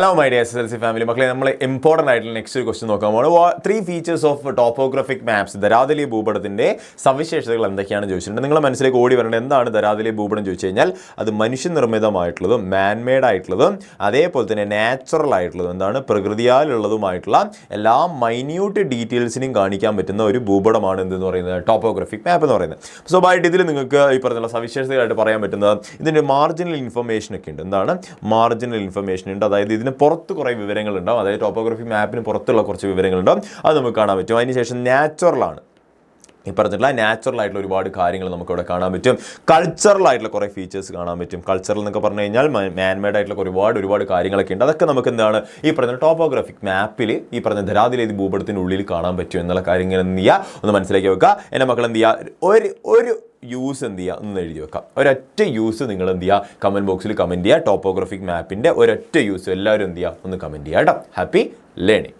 Hello my dear SSLC family മക്കളെ, നമ്മൾ important ആയിട്ടുള്ള നെക്സ്റ്റ് ഒരു ക്വസ്റ്റ്യൻ നോക്കാൻ പോകുന്നത് 3 ഫീച്ചേഴ്സ് ഓഫ് ടോപ്പോഗ്രാഫിക് മാപ്സ്. ധരാതലി ഭൂപടത്തിൻ്റെ സവിശേഷതകൾ എന്തൊക്കെയാണെന്ന് ചോദിച്ചിട്ടുണ്ട്. നിങ്ങളുടെ മനസ്സിലേക്ക് ഓടി വരേണ്ടത് എന്താണ് ധരാതലി ഭൂപടം ചോദിച്ചു കഴിഞ്ഞാൽ അത് മനുഷ്യനിർമ്മിതമായിട്ടുള്ളതും മാൻമെയ്ഡ് ആയിട്ടുള്ളതും അതേപോലെ തന്നെ നാച്ചുറൽ ആയിട്ടുള്ളതും എന്താണ് പ്രകൃതിയാലുള്ളതുമായിട്ടുള്ള എല്ലാ മൈന്യൂട്ട് ഡീറ്റെയിൽസിനെയും കാണിക്കാൻ പറ്റുന്ന ഒരു ഭൂപടമാണ് എന്തെന്ന് പറയുന്നത് ടോപ്പോഗ്രാഫിക് മാപ്പ് എന്ന് പറയുന്നത്. സ്വാഭാവികമായിട്ട് ഇതിൽ നിങ്ങൾക്ക് ഈ പറഞ്ഞുള്ള സവിശേഷതകളായിട്ട് പറയാൻ പറ്റുന്നത് ഇതിൻ്റെ മാർജിനൽ ഇൻഫർമേഷൻ ഒക്കെ ഉണ്ട്. എന്താണ് മാർജിനൽ ഇൻഫർമേഷൻ ഉണ്ട്, അതായത് ഇതിന് പുറത്ത് കുറേ വിവരങ്ങളുണ്ടാവും, അതായത് ടോപ്പോഗ്രാഫി മാപ്പിന് പുറത്തുള്ള കുറച്ച് വിവരങ്ങളുണ്ടാവും, അത് നമുക്ക് കാണാൻ പറ്റും. അതിനുശേഷം നാച്ചുറലാണ്, ഈ പറഞ്ഞിട്ടുള്ള നാച്ചുറൽ ആയിട്ടുള്ള ഒരുപാട് കാര്യങ്ങൾ നമുക്കിവിടെ കാണാൻ പറ്റും. കൾച്ചറൽ ആയിട്ടുള്ള കുറേ ഫീച്ചേഴ്സ് കാണാൻ പറ്റും. കൾച്ചറൽ എന്നൊക്കെ പറഞ്ഞു കഴിഞ്ഞാൽ മാൻമെയ്ഡ് ആയിട്ടുള്ള ഒരുപാട് കാര്യങ്ങളൊക്കെ ഉണ്ട്. അതൊക്കെ നമുക്ക് എന്താണ് ഈ പറഞ്ഞ ടോപ്പോഗ്രാഫിക് മാപ്പിൽ ഈ പറഞ്ഞ ധരാതിലേത് ഭൂപടത്തിൻ്റെ ഉള്ളിൽ കാണാൻ പറ്റും എന്നുള്ള കാര്യങ്ങൾ എന്ത് ചെയ്യുക ഒന്ന് മനസ്സിലാക്കി വെക്കുക. എൻ്റെ മക്കൾ എന്ത് ചെയ്യുക, ഒരു യൂസ് എന്ത് ചെയ്യുക ഒന്ന് എഴുതി വെക്കാം. ഒരൊറ്റ യൂസ് നിങ്ങൾ എന്ത് ചെയ്യുക കമൻറ്റ് ബോക്സിൽ കമൻറ്റ് ചെയ്യുക. ടോപ്പോഗ്രാഫിക് മാപ്പിൻ്റെ ഒരൊറ്റ യൂസ് എല്ലാവരും എന്ത് ചെയ്യുക ഒന്ന് കമൻറ്റ് ചെയ്യുക കേട്ടോ. Happy learning.